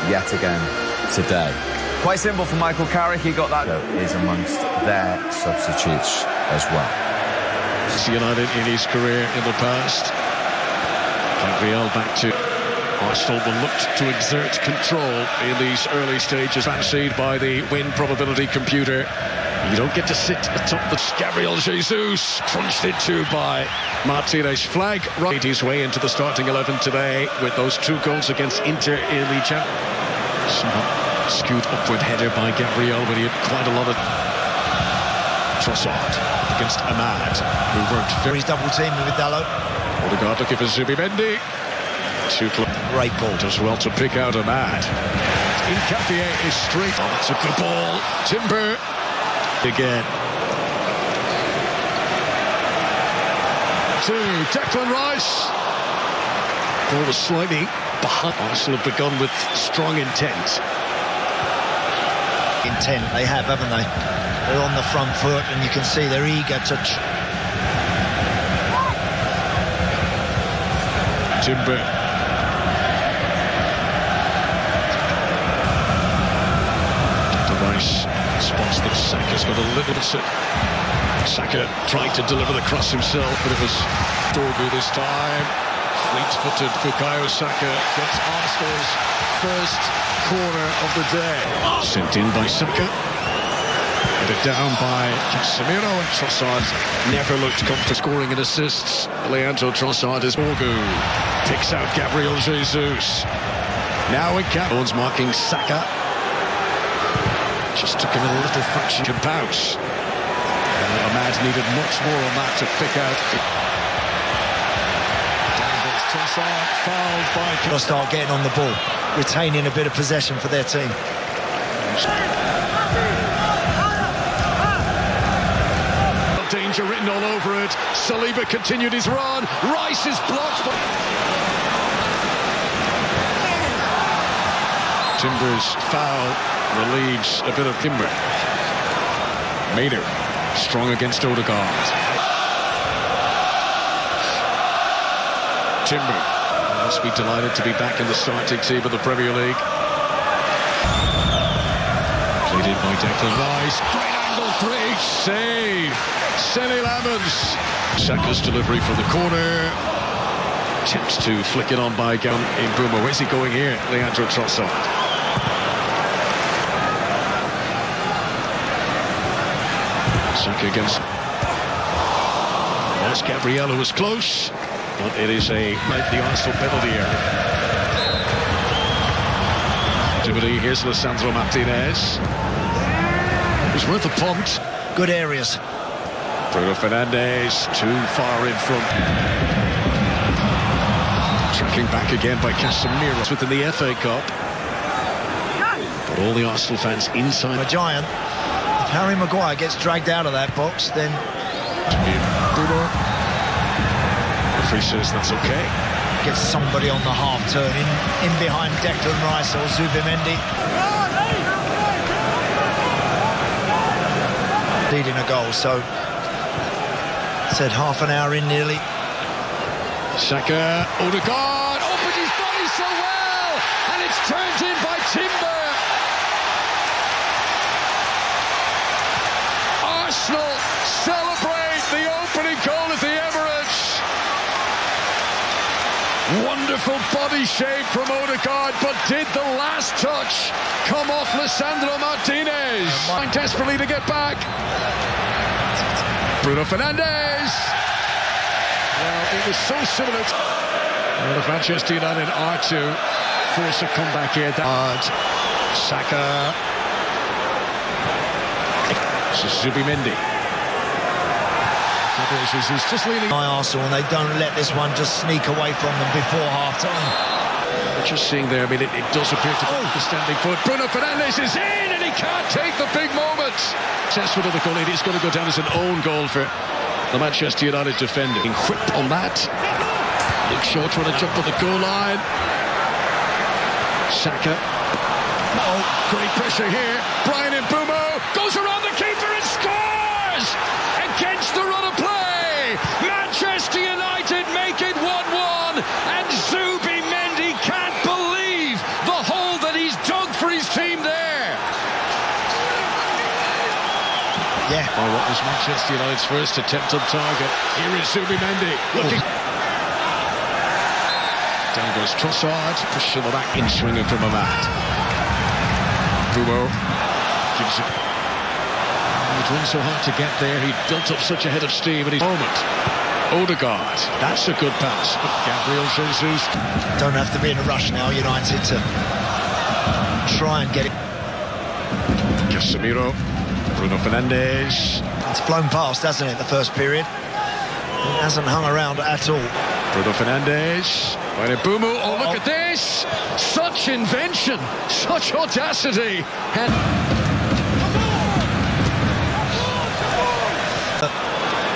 yet again today. Quite simple for Michael Carrick, he got that. Is amongst their substitutes as well. United in his career in the past. Gabriel back to Arsenal will look to exert control in these early stages, fancied by the win probability computer. You don't get to sit atop the Gabriel Jesus, crunched into by Martinez. Flag right his way into the starting 11 today with those 2 goals against Inter in the Champions. Somewhat skewed upward header by Gabriel, but he had quite a lot of Trossard against Ahmad, who worked very... He's double teaming with Dalot. Odegaard looking for Zubimendi. Great ball. Does well to pick out Ahmad. Incapié is straight. Oh, that's a good ball. Timber again. To Declan Rice. Ball was slightly behind. Arsenal have begun with strong intent. They have, haven't they? They're on the front foot, and you can see they're eager to... Timber. Rice spots that Saka's got a little bit. Saka tried to deliver the cross himself, but it was Dorgu this time. Fleet-footed Bukayo Saka gets Arsenal's first corner of the day. Sent in by Saka. Headed down by Casemiro, and Trossard never looked comfortable scoring and assists. Leandro Trossard is Dorgu. Picks out Gabriel Jesus. Now again, Owens marking Saka. Just took him a little fraction to bounce. Ahmad needed much more on that to pick out. Trossard fouled by... They'll start getting on the ball, retaining a bit of possession for their team. Danger written all over it. Saliba continued his run. Rice is blocked by... Timber's foul relieves a bit of Timber. Mader, strong against Odegaard. Timber must be delighted to be back in the starting team of the Premier League. Played in by Declan Rice. Great angle, great save. Sene Lammens. Saka's delivery from the corner. Attempts to flick it on by Bryan Mbeumo. Where's he going here? Leandro Trossard. Saka against... That's Gabriel, who was close, but it is the Arsenal penalty area. Here's Lisandro Martínez. It was worth a punt. Good areas. Bruno Fernandes too far in front. Tracking back again by Casemiro within the FA Cup. But all the Arsenal fans inside. A giant. If Harry Maguire gets dragged out of that box, then... Bruno. The referee says that's okay. Gets somebody on the half turn in behind Declan Rice or Zubimendi. Leading a goal, so... Said half an hour in nearly. Saka, Odegaard, opened his body so well, and it's turned in by Timber. Arsenal celebrate the opening goal at the Emirates. Wonderful body shape from Odegaard, but did the last touch come off Lisandro Martínez? Trying desperately to get back. Bruno Fernandes. Well, it was so similar to... Well, if Manchester United are to force a comeback here, Saka. Zubimendi. Jesus just leaning. By Arsenal, and they don't let this one just sneak away from them before half-time. Just seeing there, I mean, it does appear to be the standing foot. Bruno Fernandes is in, and he can't take the big moment. Successful to the goal. It is going to go down as an own goal for the Manchester United defender. Whip on that. Luke Shaw trying to jump on the goal line. Saka. Oh, great pressure here. Bryan Mbeumo goes around the keeper and scores! Against the run of play. Manchester United make it 1-1, and Zubimendi can't believe the hole that he's Yeah. By what was Manchester United's first attempt on target. Here is Zubimendi looking. Down goes Trossard, pushing the back in swinging from Ahmad. Mbeumo gives it. He'd run so hard to get there. He built up such a head of steam at his moment. Odegaard, that's a good pass, but Gabriel Jesus. Don't have to be in a rush now, United, to try and get it. Casemiro, Bruno Fernandes. It's flown past, hasn't it, the first period? It hasn't hung around at all. Bruno Fernandes, Bryan Mbeumo. Oh, look at this! Such invention, such audacity, and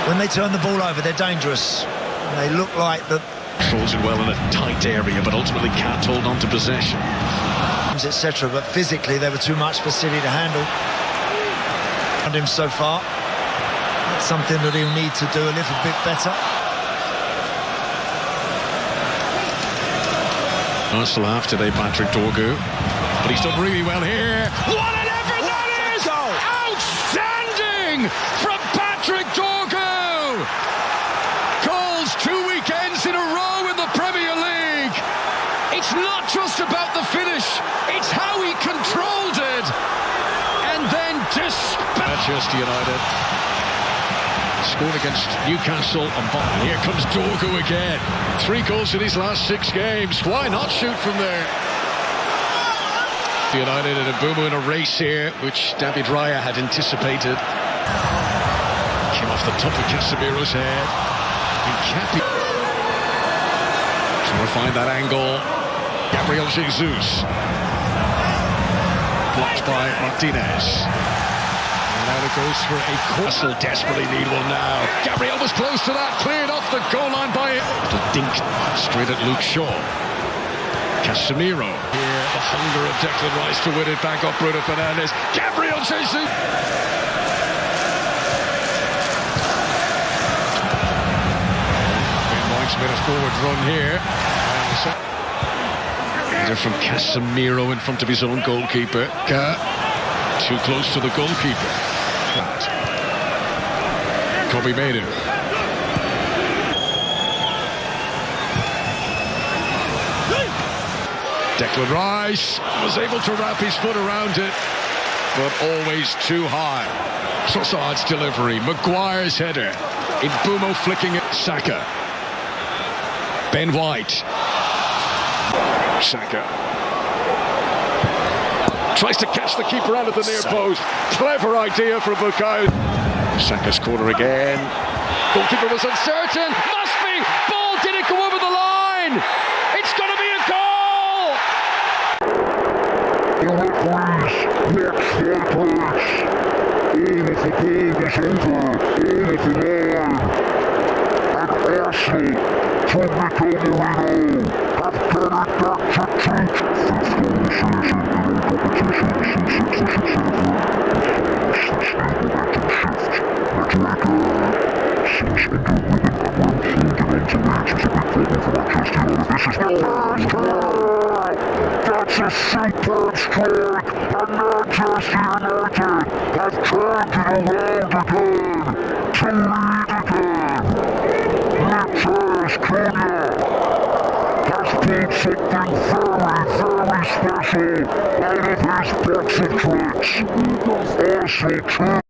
when they turn the ball over, they're dangerous. They look like the controls it well in a tight area, but ultimately can't hold on to possession. etc. But physically, they were too much for City to handle. And him so far, that's something that he'll need to do a little bit better. Arsenal have today, Patrick Dorgu, but he's done really well here. What an effort that is! Outstanding from Patrick Dorgu! Goals 2 weekends in a row in the Premier League. It's not just about the finish, it's how he controlled it. And then Manchester United scored against Newcastle and here comes Dorgu again. 3 goals in his last 6 games. Why not shoot from there? United and Mbeumo in a race here, which David Raya had anticipated. Came off the top of Casemiro's head. And trying to find that angle. Gabriel Jesus. Blocked by Martinez. And now it goes for a Arsenal desperately need one now. Gabriel was close to that, cleared off the goal line by it. The dink straight at Luke Shaw. Casemiro. Here, the hunger of Declan Rice to win it back up. Bruno Fernandes. Gabriel Jesus. Ben White's made a forward run here. From Casemiro in front of his own goalkeeper. Too close to the goalkeeper. Kobe Mainu. Declan Rice was able to wrap his foot around it, but always too high. Trossard's delivery, Maguire's header. Mbeumo flicking it. Saka. Ben White. Saka tries to catch the keeper out of the near post. Clever idea from Bukayo. Saka's corner again. Goalkeeper was uncertain. Must be. Ball didn't go over the line. It's going to be a goal. The referees next fighters. All of the goal is over. All of the line. And Arsenal, to Mikel Merino, have done it back to teach. Fifth goal of the season in all competitions since 66-7. Since the momentum shift, McGregor, since under Ruben Amorim holding on to leads is a big problem for Manchester United. This is the first goal! That's a superb strike, and Manchester United have turned it around again, to lead again. Matheus Cunha has pulled something very, very special out of his box of tricks. Arsenal 2.